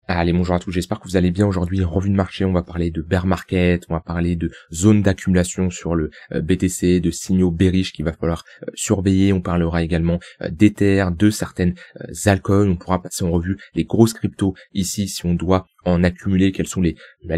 Allez, bonjour à tous, j'espère que vous allez bien aujourd'hui. Revue de marché, on va parler de bear market, on va parler de zones d'accumulation sur le BTC, de signaux bearish qu'il va falloir surveiller. On parlera également d'Ether, de certaines altcoins. On pourra passer en revue les grosses cryptos ici si on doit en accumuler, quelles sont les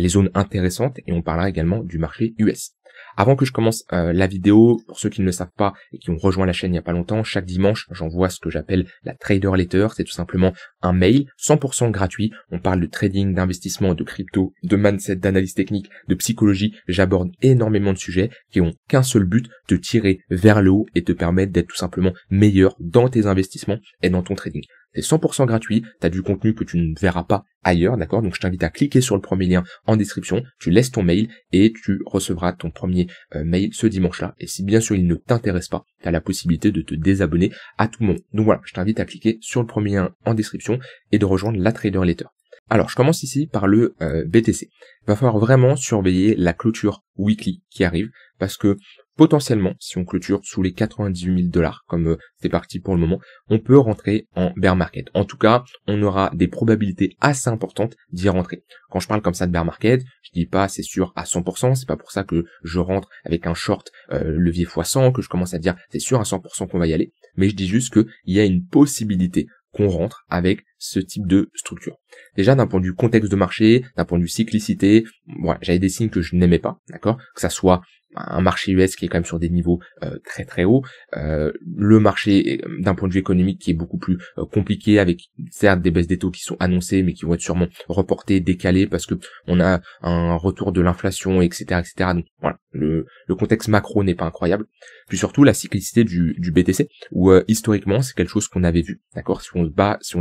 zones intéressantes. Et on parlera également du marché US. Avant que je commence la vidéo, pour ceux qui ne le savent pas et qui ont rejoint la chaîne il n'y a pas longtemps, chaque dimanche, j'envoie ce que j'appelle la Trader Letter. C'est tout simplement un mail 100% gratuit. On parle de trading, d'investissement, de crypto, de mindset, d'analyse technique, de psychologie. J'aborde énormément de sujets qui ont qu'un seul but, te tirer vers le haut et te permettre d'être tout simplement meilleur dans tes investissements et dans ton trading. C'est 100% gratuit, tu as du contenu que tu ne verras pas ailleurs, d'accord? Donc je t'invite à cliquer sur le premier lien en description, tu laisses ton mail et tu recevras ton premier mail ce dimanche-là. Et si bien sûr il ne t'intéresse pas, tu as la possibilité de te désabonner à tout moment. Donc voilà, je t'invite à cliquer sur le premier lien en description et de rejoindre la Trader Letter. Alors je commence ici par le BTC. Il va falloir vraiment surveiller la clôture weekly qui arrive parce que potentiellement, si on clôture sous les 98 000 $, comme c'est parti pour le moment, on peut rentrer en bear market. En tout cas, on aura des probabilités assez importantes d'y rentrer. Quand je parle comme ça de bear market, je dis pas c'est sûr à 100%, c'est pas pour ça que je rentre avec un short levier x100, que je commence à dire c'est sûr à 100% qu'on va y aller, mais je dis juste qu'il y a une possibilité qu'on rentre avec ce type de structure. Déjà d'un point de vue contexte de marché, d'un point de vue cyclicité, voilà, j'avais des signes que je n'aimais pas, d'accord, que ça soit un marché US qui est quand même sur des niveaux très très hauts, le marché d'un point de vue économique qui est beaucoup plus compliqué avec certes des baisses des taux qui sont annoncées mais qui vont être sûrement reportées, décalées parce que on a un retour de l'inflation, etc., etc. Donc voilà, le contexte macro n'est pas incroyable. Puis surtout la cyclicité du BTC où historiquement c'est quelque chose qu'on avait vu, d'accord. Si on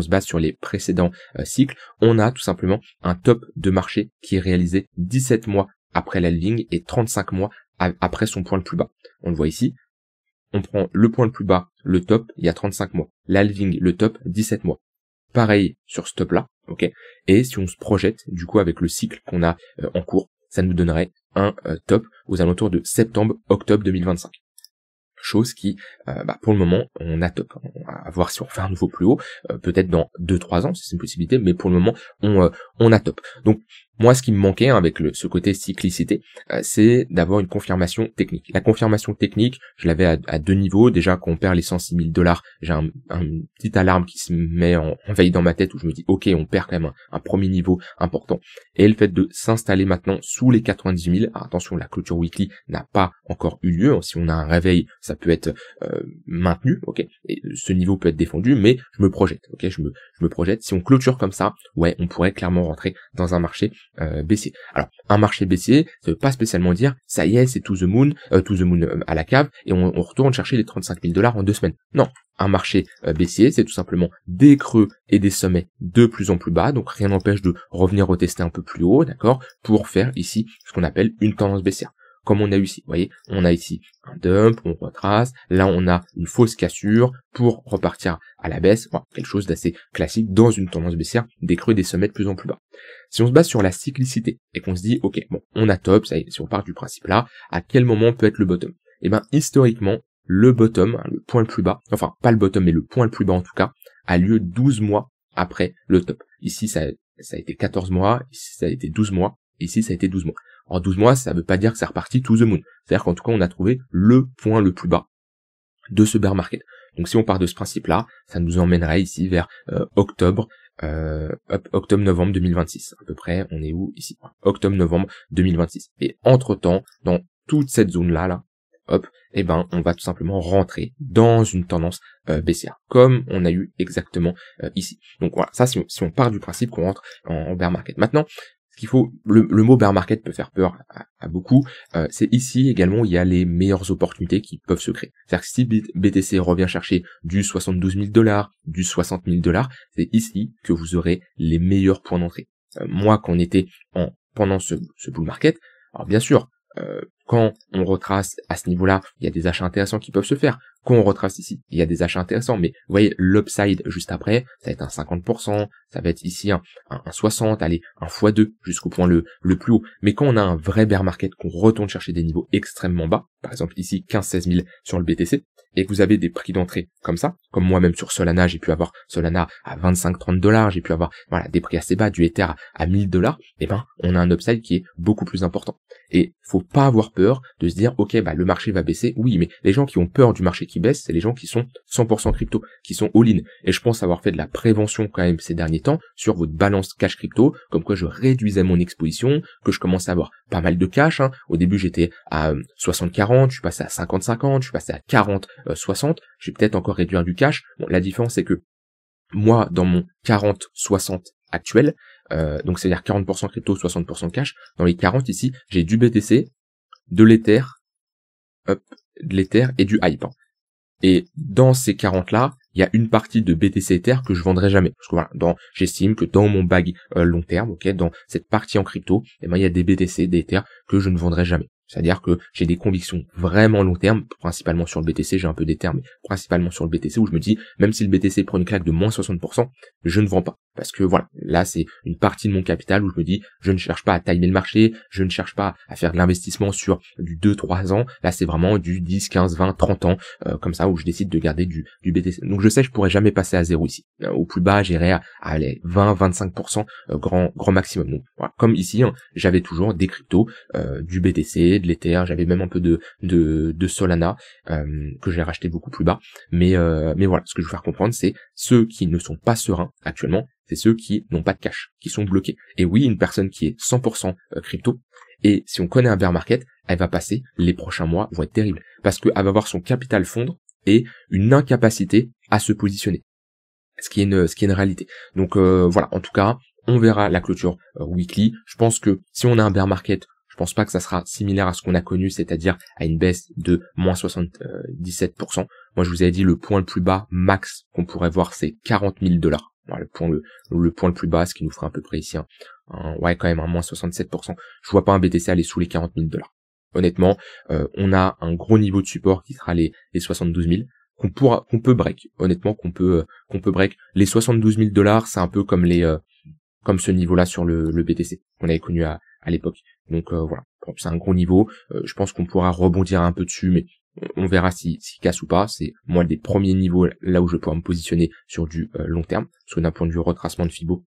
se base sur les précédents cycles, on a tout simplement un top de marché qui est réalisé 17 mois après l'halving et 35 mois après son point le plus bas. On le voit ici, on prend le point le plus bas, le top, il y a 35 mois. L'halving, le top, 17 mois. Pareil sur ce top là, ok. Et si on se projette, du coup, avec le cycle qu'on a en cours, ça nous donnerait un top aux alentours de septembre-octobre 2025. Chose qui, pour le moment, on a top. On va voir si on fait un nouveau plus haut, peut-être dans 2-3 ans, c'est une possibilité, mais pour le moment, on a top. Donc, moi, ce qui me manquait avec ce côté cyclicité, c'est d'avoir une confirmation technique. La confirmation technique, je l'avais à deux niveaux. Déjà, quand on perd les 106 000 $, j'ai une petite alarme qui se met en veille dans ma tête où je me dis, ok, on perd quand même un premier niveau important. Et le fait de s'installer maintenant sous les 98 000, alors attention, la clôture weekly n'a pas encore eu lieu. Si on a un réveil, ça peut être maintenu, ok. Et ce niveau peut être défendu, mais je me projette, ok. Je me projette. Si on clôture comme ça, ouais, on pourrait clairement rentrer dans un marché baissier. Alors, un marché baissier, ça veut pas spécialement dire, ça y est, c'est to the moon à la cave, et on retourne chercher les 35 000 $ en 2 semaines. Non, un marché baissier, c'est tout simplement des creux et des sommets de plus en plus bas, donc rien n'empêche de revenir retester un peu plus haut, d'accord, pour faire ici ce qu'on appelle une tendance baissière. Comme on a eu ici, vous voyez, on a ici un dump, on retrace, là on a une fausse cassure pour repartir à la baisse, voilà, quelque chose d'assez classique dans une tendance baissière, des creux et des sommets de plus en plus bas. Si on se base sur la cyclicité et qu'on se dit, ok, bon, on a top, ça y est, si on part du principe là, à quel moment peut être le bottom? Eh ben, historiquement, le bottom, le point le plus bas, enfin, pas le bottom, mais le point le plus bas en tout cas, a lieu 12 mois après le top. Ici, ça a été 14 mois, ici, ça a été 12 mois, ici, ça a été 12 mois. En 12 mois, ça veut pas dire que c'est reparti to the moon. C'est-à-dire qu'en tout cas, on a trouvé le point le plus bas de ce bear market. Donc si on part de ce principe-là, ça nous emmènerait ici vers octobre-novembre 2026. À peu près, on est où ici? Octobre-novembre 2026. Et entre-temps, dans toute cette zone-là, eh ben, on va tout simplement rentrer dans une tendance baissière, comme on a eu exactement ici. Donc voilà, ça, si on part du principe qu'on rentre en bear market. Maintenant, qu'il faut, le mot bear market peut faire peur à beaucoup, c'est ici également où il y a les meilleures opportunités qui peuvent se créer. C'est-à-dire que si BTC revient chercher du 72 000 $, du 60 000 $, c'est ici que vous aurez les meilleurs points d'entrée. Moi, quand on était pendant ce bull market, alors bien sûr, quand on retrace à ce niveau-là, il y a des achats intéressants qui peuvent se faire. quand on retrace ici, il y a des achats intéressants, mais vous voyez, l'upside juste après, ça va être un 50%, ça va être ici un 60, allez, un x2 jusqu'au point le plus haut. Mais quand on a un vrai bear market, qu'on retourne chercher des niveaux extrêmement bas, par exemple ici 15-16 000 sur le BTC, et que vous avez des prix d'entrée comme ça, comme moi-même sur Solana, j'ai pu avoir Solana à 25-30 $, j'ai pu avoir voilà des prix assez bas, du Ether à 1000 $, et ben on a un upside qui est beaucoup plus important. Et faut pas avoir peur de se dire ok bah le marché va baisser, oui mais les gens qui ont peur du marché qui baisse, c'est les gens qui sont 100% crypto, qui sont all-in. Et je pense avoir fait de la prévention quand même ces derniers temps sur votre balance cash crypto, comme quoi je réduisais mon exposition, que je commençais à avoir pas mal de cash, hein. Au début j'étais à 60-40, je suis passé à 50-50, je suis passé à 40-60, je vais peut-être encore réduire du cash. Bon, la différence c'est que moi dans mon 40-60 actuel, donc c'est-à-dire 40% crypto, 60% cash, dans les 40 ici, j'ai du BTC, de l'Ether, de l'Ether et du Hype. Et dans ces 40 là, il y a une partie de BTC Ether que je vendrai jamais. Parce que voilà, j'estime que dans mon bag long terme, ok, dans cette partie en crypto, eh ben, il y a des BTC, des Ether que je ne vendrai jamais. C'est-à-dire que j'ai des convictions vraiment long terme, principalement sur le BTC, j'ai un peu d'Ether, mais principalement sur le BTC, où je me dis, même si le BTC prend une claque de moins 60%, je ne vends pas. Parce que voilà, là c'est une partie de mon capital où je me dis, je ne cherche pas à timer le marché, je ne cherche pas à faire de l'investissement sur du 2-3 ans, là c'est vraiment du 10, 15, 20, 30 ans, comme ça, où je décide de garder du BTC. Donc je sais que je pourrais jamais passer à zéro ici. Au plus bas, j'irai à aller 20-25% grand maximum. Donc voilà, comme ici, hein, j'avais toujours des cryptos, du BTC, de l'Ether, j'avais même un peu de Solana que j'ai racheté beaucoup plus bas. Mais voilà, ce que je veux faire comprendre, c'est ceux qui ne sont pas sereins actuellement, c'est ceux qui n'ont pas de cash, qui sont bloqués. Et oui, une personne qui est 100% crypto, et si on connaît un bear market, elle va passer, les prochains mois vont être terribles, parce qu'elle va voir son capital fondre et une incapacité à se positionner, ce qui est une réalité. Donc voilà, en tout cas, on verra la clôture weekly. Je pense que si on a un bear market, je pense pas que ça sera similaire à ce qu'on a connu, c'est-à-dire à une baisse de moins 77%. Moi, je vous avais dit le point le plus bas max qu'on pourrait voir, c'est 40 000 $. Voilà, le point le plus bas, ce qui nous ferait à peu près ici ouais, quand même un moins 67%. Je vois pas un BTC aller sous les 40 000 $. Honnêtement, on a un gros niveau de support qui sera les 72 000 qu'on peut break. Honnêtement, qu'on peut break. Les 72 000 $, c'est un peu comme comme ce niveau-là sur le BTC qu'on avait connu à l'époque. Donc voilà, c'est un gros niveau. Je pense qu'on pourra rebondir un peu dessus, mais on verra si casse ou pas. C'est moi des premiers niveaux là où je pourrais me positionner sur du long terme. Parce que d'un point de vue retracement de Fibo,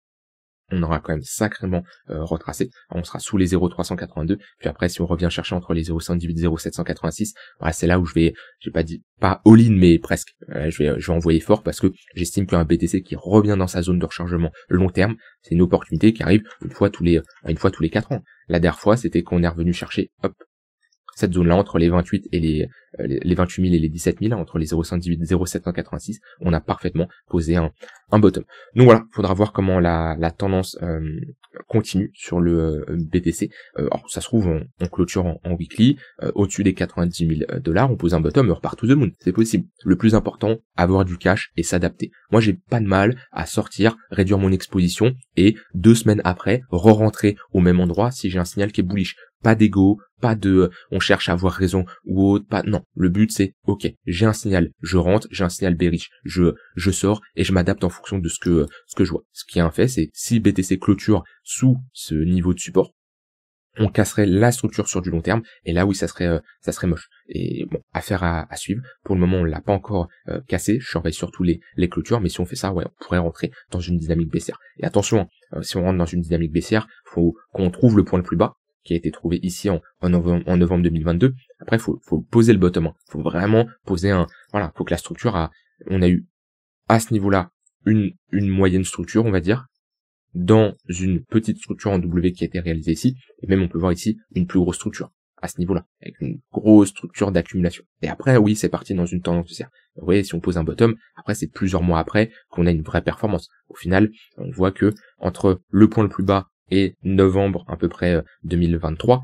on aura quand même sacrément retracé. On sera sous les 0,382. Puis après, si on revient chercher entre les 0,118 et 0,786, voilà, c'est là où j'ai pas dit, pas all-in, mais presque. Je vais envoyer fort parce que j'estime qu'un BTC qui revient dans sa zone de rechargement long terme, c'est une opportunité qui arrive une fois tous les 4 ans. La dernière fois, c'était qu'on est revenu chercher, cette zone-là, entre les 28 et les 28 000 et les 17 000, entre les 0,118 et 0,786, on a parfaitement posé un bottom. Donc voilà, faudra voir comment la tendance continue sur le BTC. Alors ça se trouve, on clôture en weekly, au-dessus des 90 000 $, on pose un bottom, on repart to the moon, c'est possible. Le plus important, avoir du cash et s'adapter. Moi, j'ai pas de mal à sortir, réduire mon exposition, et 2 semaines après, re-rentrer au même endroit si j'ai un signal qui est bullish. Pas d'ego, pas de on cherche à avoir raison ou autre, pas, non. Le but c'est, ok, j'ai un signal, je rentre, j'ai un signal bearish, je sors et je m'adapte en fonction de ce que je vois. Ce qui est un fait, c'est si BTC clôture sous ce niveau de support, on casserait la structure sur du long terme, et là oui ça serait moche. Et bon, affaire à suivre. Pour le moment on l'a pas encore cassé, je surveille surtout les clôtures, mais si on fait ça, ouais, on pourrait rentrer dans une dynamique baissière. Et attention, si on rentre dans une dynamique baissière, faut qu'on trouve le point le plus bas, qui a été trouvé ici en novembre 2022. Après, faut poser le bottom. Faut vraiment poser voilà, faut que la structure on a eu à ce niveau-là une moyenne structure, on va dire, dans une petite structure en W qui a été réalisée ici, et même on peut voir ici une plus grosse structure à ce niveau-là, avec une grosse structure d'accumulation. Et après, oui, c'est parti dans une tendance haussière. Vous voyez, si on pose un bottom, après c'est plusieurs mois après qu'on a une vraie performance. Au final, on voit que entre le point le plus bas et novembre à peu près 2023,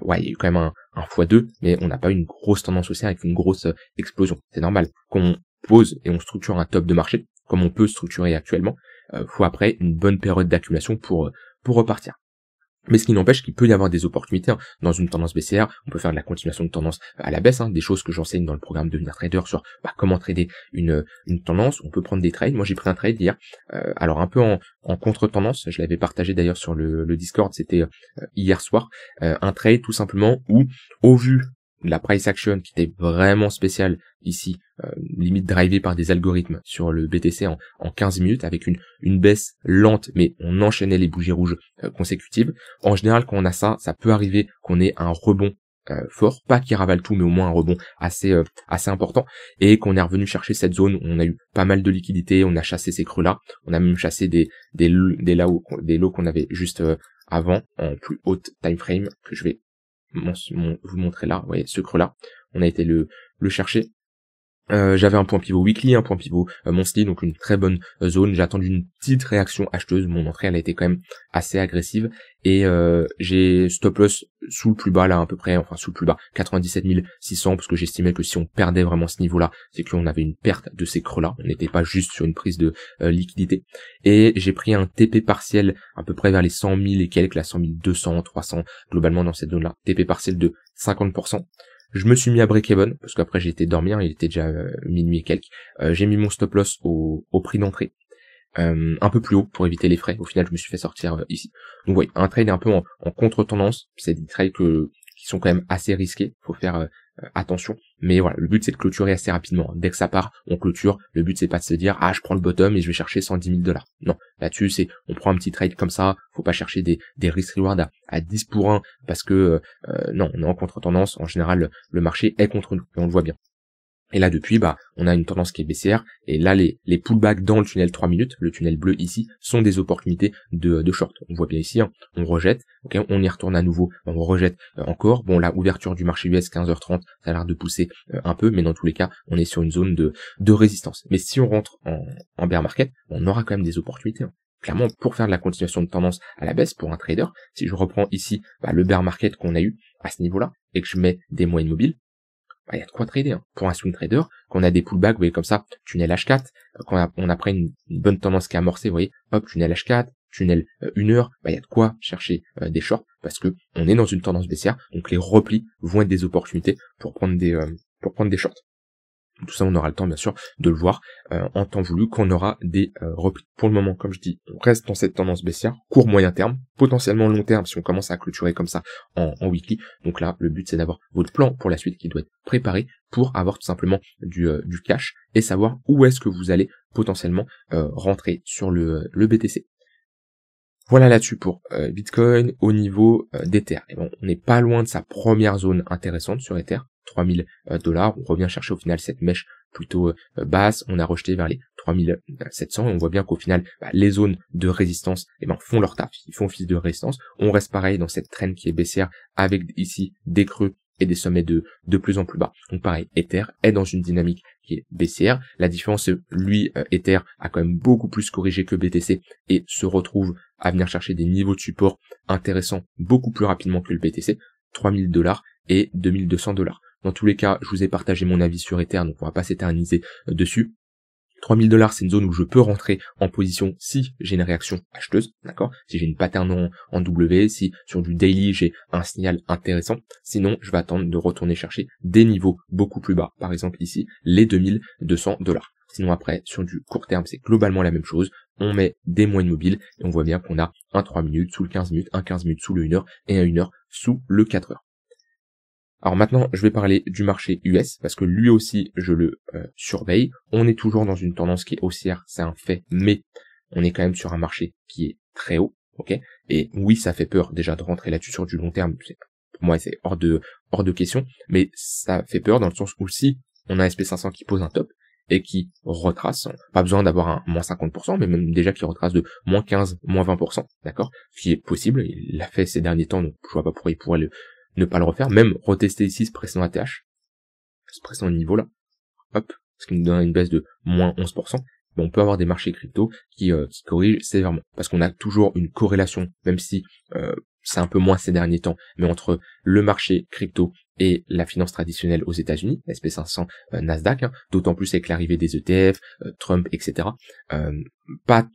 ouais, il y a eu quand même un x2, mais on n'a pas eu une grosse tendance haussière avec une grosse explosion. C'est normal. Quand on pose et on structure un top de marché, comme on peut structurer actuellement, faut après une bonne période d'accumulation pour repartir. Mais ce qui n'empêche qu'il peut y avoir des opportunités, hein. Dans une tendance baissière, on peut faire de la continuation de tendance à la baisse, hein, des choses que j'enseigne dans le programme Devenir Trader sur comment trader une tendance. On peut prendre des trades. Moi, j'ai pris un trade hier, alors un peu en contre-tendance. Je l'avais partagé d'ailleurs sur le Discord, c'était hier soir. Un trade tout simplement où, au vu de la price action qui était vraiment spéciale ici, limite drivé par des algorithmes sur le BTC en 15 minutes avec une baisse lente, mais on enchaînait les bougies rouges consécutives. En général, quand on a ça, ça peut arriver qu'on ait un rebond fort, pas qui ravale tout, mais au moins un rebond assez important, et qu'on est revenu chercher cette zone où on a eu pas mal de liquidités, on a chassé ces creux-là, on a même chassé des lows qu'on avait juste avant, en plus haute time frame, que je vais vous montrer là, vous voyez, ce creux-là, on a été le chercher. J'avais un point pivot weekly, un point pivot monthly, donc une très bonne zone. J'ai attendu une petite réaction acheteuse, mon entrée elle a été quand même assez agressive, et j'ai stop loss sous le plus bas là à peu près, enfin sous le plus bas, 97 600, parce que j'estimais que si on perdait vraiment ce niveau là, c'est qu'on avait une perte de ces creux là, on n'était pas juste sur une prise de liquidité. Et j'ai pris un TP partiel à peu près vers les 100 000 et quelques, là 100 200, 300, globalement dans cette zone là, TP partiel de 50%. Je me suis mis à break-even, parce qu'après j'ai été dormir, il était déjà minuit et quelques. J'ai mis mon stop loss au prix d'entrée, un peu plus haut pour éviter les frais. Au final, je me suis fait sortir ici. Donc oui, un trade un peu en contre-tendance. C'est des trades qui sont quand même assez risqués. Faut faire attention. Mais voilà, le but c'est de clôturer assez rapidement. Dès que ça part, on clôture. Le but c'est pas de se dire je prends le bottom et je vais chercher 110 000 $. Non, là-dessus c'est on prend un petit trade comme ça. Faut pas chercher des risk reward à 10 pour 1 parce que non, on est en contre-tendance. En général, le marché est contre nous et on le voit bien. Et là depuis, on a une tendance qui est baissière, et là les pullbacks dans le tunnel 3 minutes, le tunnel bleu ici, sont des opportunités de short. On voit bien ici, hein, on rejette, ok, on y retourne à nouveau, on rejette encore. Bon, la ouverture du marché US 15h30, ça a l'air de pousser un peu, mais dans tous les cas, on est sur une zone de résistance. Mais si on rentre en bear market, on aura quand même des opportunités, hein. Clairement, pour faire de la continuation de tendance à la baisse pour un trader, si je reprends ici le bear market qu'on a eu à ce niveau-là, et que je mets des moyennes mobiles, il y a de quoi trader, hein. Pour un swing trader, quand on a des pullbacks, vous voyez comme ça, tunnel H4, quand on a pris une bonne tendance qui a amorcé, vous voyez, hop, tunnel H4, tunnel 1 heure, il y a de quoi chercher des shorts, parce que on est dans une tendance baissière, donc les replis vont être des opportunités pour prendre des shorts. Tout ça, on aura le temps, bien sûr, de le voir en temps voulu quand on aura des replis. Pour le moment, comme je dis, on reste dans cette tendance baissière, court moyen terme, potentiellement long terme si on commence à clôturer comme ça en weekly. Donc là, le but, c'est d'avoir votre plan pour la suite qui doit être préparé pour avoir tout simplement du cash et savoir où est-ce que vous allez potentiellement rentrer sur le BTC. Voilà là-dessus pour Bitcoin. Au niveau d'Ether, et bon, on n'est pas loin de sa première zone intéressante sur Ether, 3000 $. On revient chercher au final cette mèche plutôt basse, on a rejeté vers les 3700 et on voit bien qu'au final les zones de résistance font leur taf, ils font office de résistance. On reste pareil dans cette trend qui est baissière avec ici des creux et des sommets de plus en plus bas. Donc pareil, Ether est dans une dynamique qui est baissière. La différence, lui, Ether a quand même beaucoup plus corrigé que BTC et se retrouve à venir chercher des niveaux de support intéressants beaucoup plus rapidement que le BTC, 3000 $ et 2200 $. Dans tous les cas, je vous ai partagé mon avis sur Ether, donc on va pas s'éterniser dessus. 3000 $, c'est une zone où je peux rentrer en position si j'ai une réaction acheteuse, d'accord? Si j'ai une pattern en W, si sur du daily j'ai un signal intéressant. Sinon, je vais attendre de retourner chercher des niveaux beaucoup plus bas. Par exemple ici, les 2200 $. Sinon après, sur du court terme, c'est globalement la même chose. On met des moyennes mobiles et on voit bien qu'on a un 3 minutes sous le 15 minutes, un 15 minutes sous le 1 heure et un 1 heure sous le 4 heures. Alors maintenant, je vais parler du marché US, parce que lui aussi, je le surveille. On est toujours dans une tendance qui est haussière, c'est un fait, mais on est quand même sur un marché qui est très haut, ok? Et oui, ça fait peur déjà de rentrer là-dessus sur du long terme. Pour moi, c'est hors de question, mais ça fait peur dans le sens où si on a un SP500 qui pose un top, et qui retrace, pas besoin d'avoir un moins 50%, mais même déjà qui retrace de moins 15, moins 20%, d'accord? Ce qui est possible, il l'a fait ces derniers temps, donc je vois pas pourquoi il pourrait ne pas le refaire, même retester ici ce précédent ATH, ce précédent niveau là, hop, ce qui nous donne une baisse de moins 11%, on peut avoir des marchés crypto qui corrigent sévèrement, parce qu'on a toujours une corrélation, même si c'est un peu moins ces derniers temps, mais entre le marché crypto et la finance traditionnelle aux États-Unis, SP500, Nasdaq, d'autant plus avec l'arrivée des ETF, Trump, etc.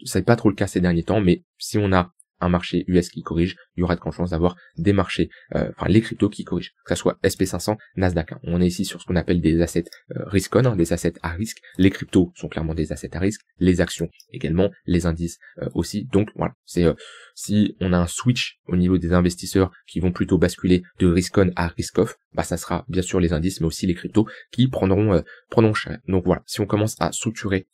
C'est pas trop le cas ces derniers temps, mais si on a un marché US qui corrige, il y aura de grandes chances d'avoir des marchés, enfin les cryptos qui corrigent, que ce soit SP500, Nasdaq. On est ici sur ce qu'on appelle des assets risk-on, des assets à risque. Les cryptos sont clairement des assets à risque, les actions également, les indices aussi. Donc voilà, c'est si on a un switch au niveau des investisseurs qui vont plutôt basculer de risk-on à risk-off, bah ça sera bien sûr les indices, mais aussi les cryptos qui prendront cher. Donc voilà, si on commence à structurer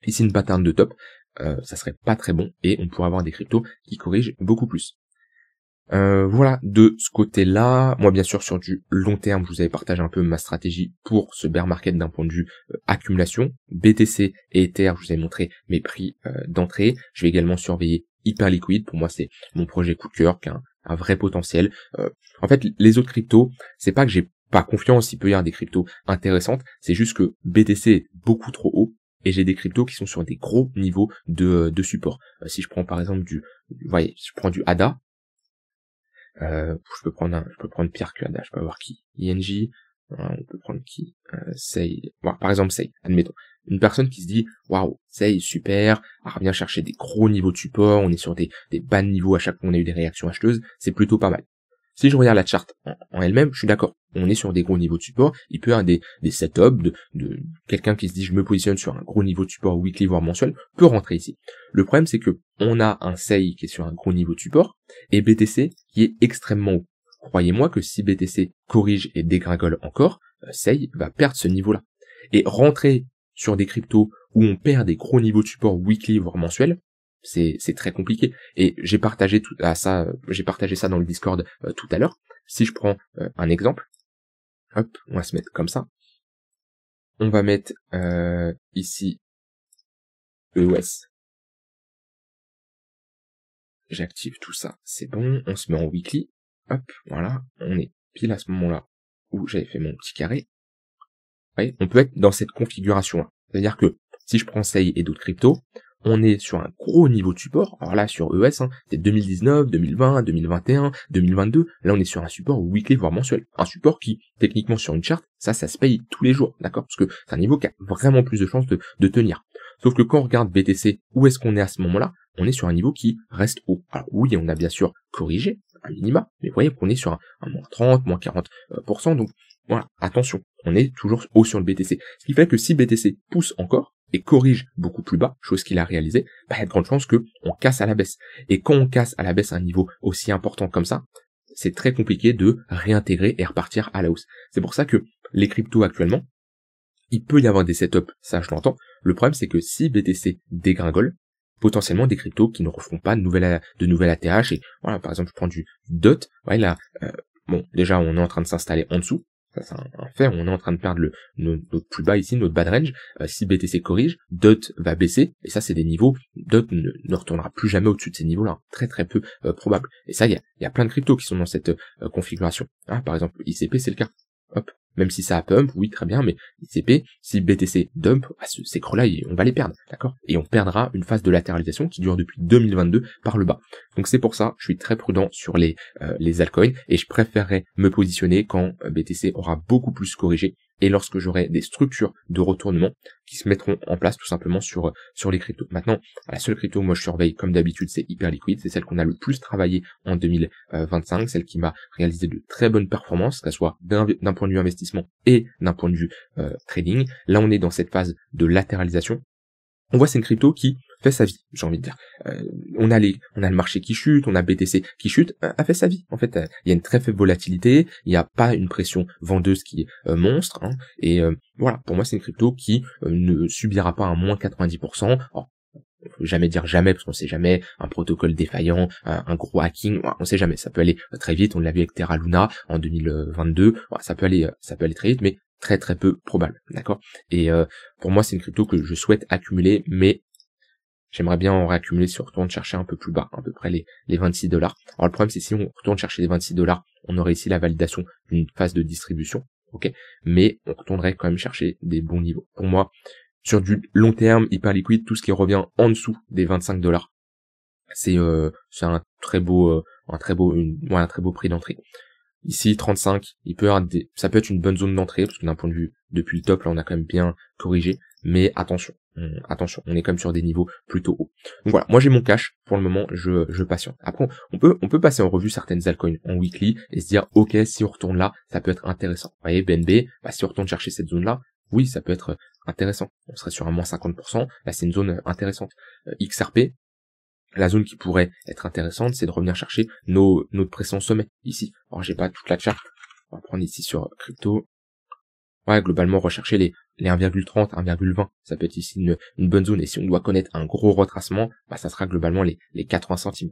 ici une pattern de top, ça serait pas très bon et on pourrait avoir des cryptos qui corrigent beaucoup plus. Voilà, de ce côté-là, moi bien sûr sur du long terme, je vous avais partagé un peu ma stratégie pour ce bear market d'un point de vue accumulation. BTC et Ether, je vous ai montré mes prix d'entrée. Je vais également surveiller Hyperliquid, pour moi c'est mon projet coup de cœur, qui a un vrai potentiel. En fait, les autres cryptos, c'est pas que j'ai pas confiance, il peut y avoir des cryptos intéressantes, c'est juste que BTC est beaucoup trop haut, et j'ai des cryptos qui sont sur des gros niveaux de support. Si je prends par exemple vous voyez, je prends du ADA, je peux prendre pire que ADA, je peux avoir qui? INJ, on peut prendre qui? Sei, bon, par exemple Sei, admettons. Une personne qui se dit, waouh, Sei, super, revient chercher des gros niveaux de support, on est sur des bas niveaux à chaque fois qu'on a eu des réactions acheteuses, c'est plutôt pas mal. Si je regarde la charte en elle-même, je suis d'accord. On est sur des gros niveaux de support. Il peut y avoir des setups de quelqu'un qui se dit je me positionne sur un gros niveau de support weekly voire mensuel, peut rentrer ici. Le problème c'est que on a un SEI qui est sur un gros niveau de support et BTC qui est extrêmement haut. Croyez-moi que si BTC corrige et dégringole encore, SEI va perdre ce niveau-là. Et rentrer sur des cryptos où on perd des gros niveaux de support weekly voire mensuel, c'est très compliqué. Et j'ai partagé ça dans le Discord tout à l'heure. Si je prends un exemple, hop, on va se mettre comme ça. On va mettre ici EOS. J'active tout ça, c'est bon. On se met en weekly. Hop, voilà, on est pile à ce moment-là où j'avais fait mon petit carré. Vous voyez, on peut être dans cette configuration-là. C'est-à-dire que si je prends SEI et d'autres cryptos, on est sur un gros niveau de support. Alors là, sur ES, c'est 2019, 2020, 2021, 2022. Là, on est sur un support weekly, voire mensuel. Un support qui, techniquement, sur une charte, ça se paye tous les jours, d'accord? Parce que c'est un niveau qui a vraiment plus de chances de tenir. Sauf que quand on regarde BTC, où est-ce qu'on est à ce moment-là? On est sur un niveau qui reste haut. Alors oui, on a bien sûr corrigé, à minima, mais vous voyez qu'on est sur un moins 30, moins 40%. Donc voilà, attention, on est toujours haut sur le BTC. Ce qui fait que si BTC pousse encore, et corrige beaucoup plus bas, chose qu'il a réalisé, bah, il y a de grandes chances que on casse à la baisse. Et quand on casse à la baisse un niveau aussi important comme ça, c'est très compliqué de réintégrer et repartir à la hausse. C'est pour ça que les cryptos actuellement, il peut y avoir des setups, ça je l'entends. Le problème c'est que si BTC dégringole, potentiellement des cryptos qui ne referont pas de nouvelles ATH, et voilà, par exemple je prends du DOT, ouais, là, bon, déjà on est en train de s'installer en dessous, ça c'est un fait, on est en train de perdre notre plus bas ici, notre bad range. Si BTC corrige, DOT va baisser, et ça c'est des niveaux, DOT ne retournera plus jamais au-dessus de ces niveaux-là, très très peu probable. Et ça, il y a plein de cryptos qui sont dans cette configuration. Ah, par exemple, ICP c'est le cas. Hop, même si ça a pump, oui très bien, mais ICP, si BTC dump, ces creux-là, on va les perdre, d'accord? Et on perdra une phase de latéralisation qui dure depuis 2022 par le bas. Donc c'est pour ça, je suis très prudent sur les altcoins, et je préférerais me positionner quand BTC aura beaucoup plus corrigé, et lorsque j'aurai des structures de retournement qui se mettront en place tout simplement sur les cryptos. Maintenant, la seule crypto, moi je surveille comme d'habitude, c'est Hyperliquid, c'est celle qu'on a le plus travaillé en 2025, celle qui m'a réalisé de très bonnes performances, que ce soit d'un point de vue investissement et d'un point de vue trading. Là on est dans cette phase de latéralisation. On voit c'est une crypto qui fait sa vie, j'ai envie de dire. On a le marché qui chute, on a BTC qui chute, a fait sa vie. En fait, il y a une très faible volatilité, il n'y a pas une pression vendeuse qui est monstre, hein, et voilà, pour moi c'est une crypto qui ne subira pas un moins 90%. Alors, faut jamais dire jamais, parce qu'on sait jamais, un protocole défaillant, un gros hacking, on sait jamais, ça peut aller très vite, on l'a vu avec Terra Luna en 2022, ça peut aller très vite, mais très très peu probable, d'accord? Et pour moi c'est une crypto que je souhaite accumuler, mais j'aimerais bien en réaccumuler si on retourne chercher un peu plus bas, à peu près les $26. Alors le problème c'est si on retourne chercher les $26, on aurait ici la validation d'une phase de distribution, ok, mais on retournerait quand même chercher des bons niveaux. Pour moi, sur du long terme, Hyperliquid, tout ce qui revient en dessous des $25, c'est un très beau prix d'entrée. Ici 35, ça peut être une bonne zone d'entrée, parce que d'un point de vue depuis le top, là on a quand même bien corrigé, mais attention, Attention, on est quand même sur des niveaux plutôt hauts. Donc voilà, moi j'ai mon cash, pour le moment, je patiente. Après, on peut passer en revue certaines altcoins en weekly et se dire, ok, si on retourne là, ça peut être intéressant. Vous voyez, BNB, si on retourne chercher cette zone-là, oui, ça peut être intéressant. On serait sur un moins 50%, là c'est une zone intéressante. XRP, la zone qui pourrait être intéressante, c'est de revenir chercher notre précédent sommet, ici. Alors j'ai pas toute la charte, on va prendre ici sur crypto. Ouais, globalement, rechercher les 1,30, 1,20, ça peut être ici une bonne zone. Et si on doit connaître un gros retracement, ça sera globalement les 80 centimes.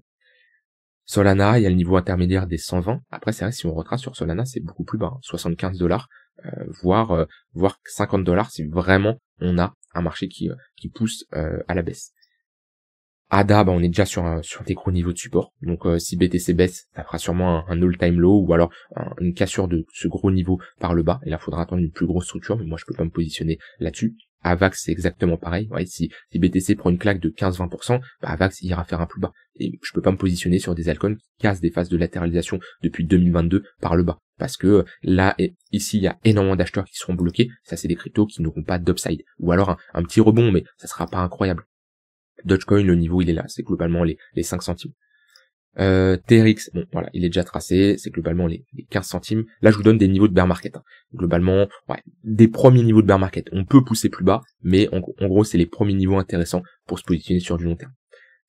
Solana, il y a le niveau intermédiaire des 120. Après, c'est vrai, si on retrace sur Solana, c'est beaucoup plus bas, 75 $, voire 50 $ si vraiment on a un marché qui pousse à la baisse. ADA, on est déjà sur des gros niveaux de support. Donc si BTC baisse, ça fera sûrement un all-time low ou alors une cassure de ce gros niveau par le bas. Et là, il faudra attendre une plus grosse structure, mais moi je peux pas me positionner là-dessus. AVAX, c'est exactement pareil. Ouais, si BTC prend une claque de 15-20%, AVAX ira faire un plus bas. Et je peux pas me positionner sur des altcoins qui cassent des phases de latéralisation depuis 2022 par le bas. Parce que là, ici, il y a énormément d'acheteurs qui seront bloqués. Ça, c'est des cryptos qui n'auront pas d'upside. Ou alors un petit rebond, mais ça sera pas incroyable. Dogecoin, le niveau il est là, c'est globalement les 5 centimes. TRX, bon voilà, il est déjà tracé, c'est globalement les 15 centimes. Là je vous donne des niveaux de bear market. Globalement, ouais, des premiers niveaux de bear market. On peut pousser plus bas, mais en gros c'est les premiers niveaux intéressants pour se positionner sur du long terme.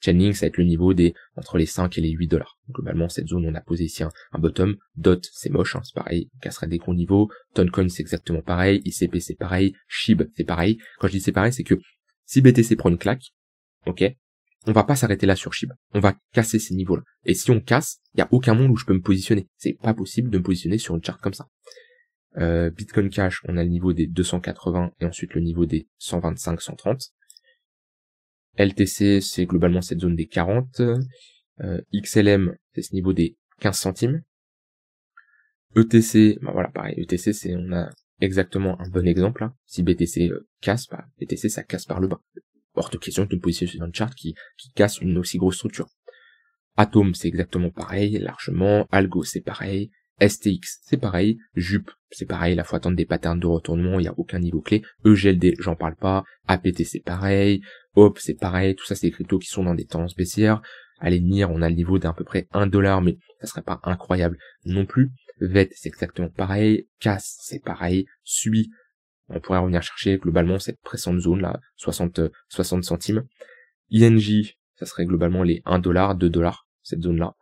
Chainlink, ça va être le niveau entre les 5 et les 8 $. Globalement, cette zone, on a posé ici un bottom. DOT, c'est moche, c'est pareil, on casserait des gros niveaux. Toncoin, c'est exactement pareil. ICP, c'est pareil. SHIB, c'est pareil. Quand je dis c'est pareil, c'est que si BTC prend une claque, ok, on va pas s'arrêter là sur SHIB. On va casser ces niveaux-là. Et si on casse, il y a aucun monde où je peux me positionner. C'est pas possible de me positionner sur une charte comme ça. Bitcoin Cash, on a le niveau des 280 et ensuite le niveau des 125, 130. LTC, c'est globalement cette zone des 40. XLM, c'est ce niveau des 15 centimes. ETC, voilà, pareil, ETC, on a exactement un bon exemple, là. Si BTC casse, BTC, ça casse par le bas. Hors de question de me positionner sur une charte qui casse une aussi grosse structure. Atom, c'est exactement pareil, largement. Algo, c'est pareil. STX, c'est pareil. JUP, c'est pareil. Là, faut attendre des patterns de retournement, il n'y a aucun niveau clé. EGLD, j'en parle pas. APT, c'est pareil. HOP, c'est pareil. Tout ça, c'est des cryptos qui sont dans des tendances baissières. Allez, NIR, on a le niveau d'à peu près 1 $, mais ça serait pas incroyable non plus. VET, c'est exactement pareil. CAS, c'est pareil. SUI, on pourrait revenir chercher globalement cette précédente zone là, 60 centimes. INJ, ça serait globalement les 1 $, 2 $, cette zone-là.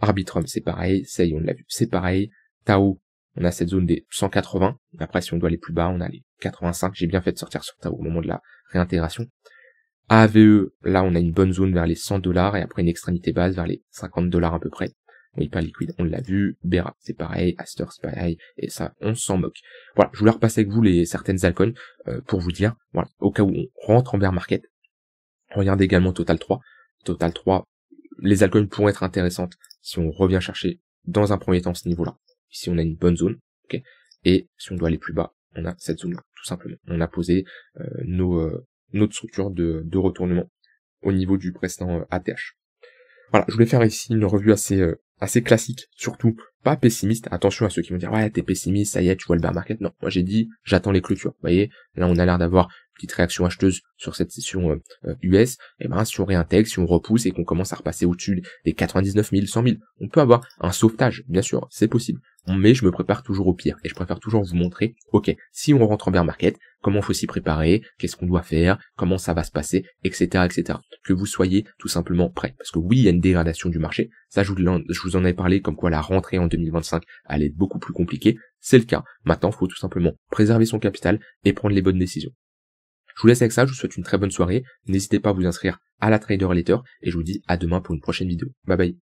Arbitrum, c'est pareil. SEI, on l'a vu, c'est pareil. Tao, on a cette zone des 180. Après, si on doit aller plus bas, on a les 85. J'ai bien fait de sortir sur Tao au moment de la réintégration. AVE, là, on a une bonne zone vers les 100 $ et après une extrémité basse vers les 50 $ à peu près. Hyper liquide, on l'a vu. Bera, c'est pareil. Aster, c'est pareil. Et ça, on s'en moque. Voilà, je voulais repasser avec vous certaines altcoins pour vous dire, voilà, au cas où on rentre en bear market. Regardez également Total 3. Total 3, les altcoins pourront être intéressantes si on revient chercher dans un premier temps ce niveau-là. Ici, on a une bonne zone, ok. Et si on doit aller plus bas, on a cette zone-là, tout simplement. On a posé notre structure de retournement au niveau du précédent ATH. Voilà, je voulais faire ici une revue assez classique, surtout pas pessimiste. Attention à ceux qui vont dire ouais t'es pessimiste, ça y est tu vois le bear market. Non, moi j'ai dit j'attends les clôtures. Vous voyez, là on a l'air d'avoir une petite réaction acheteuse sur cette session US. Et si on réintègre, si on repousse et qu'on commence à repasser au-dessus des 99 000, 100 000, on peut avoir un sauvetage, bien sûr, c'est possible. Mais je me prépare toujours au pire et je préfère toujours vous montrer, ok, si on rentre en bear market, comment faut s'y préparer, qu'est-ce qu'on doit faire, comment ça va se passer, etc., etc. Que vous soyez tout simplement prêts. Parce que oui, il y a une dégradation du marché. Ça, je vous en ai parlé comme quoi la rentrée en 2025 allait être beaucoup plus compliquée. C'est le cas. Maintenant, il faut tout simplement préserver son capital et prendre les bonnes décisions. Je vous laisse avec ça, je vous souhaite une très bonne soirée. N'hésitez pas à vous inscrire à la Trader Letter et je vous dis à demain pour une prochaine vidéo. Bye bye.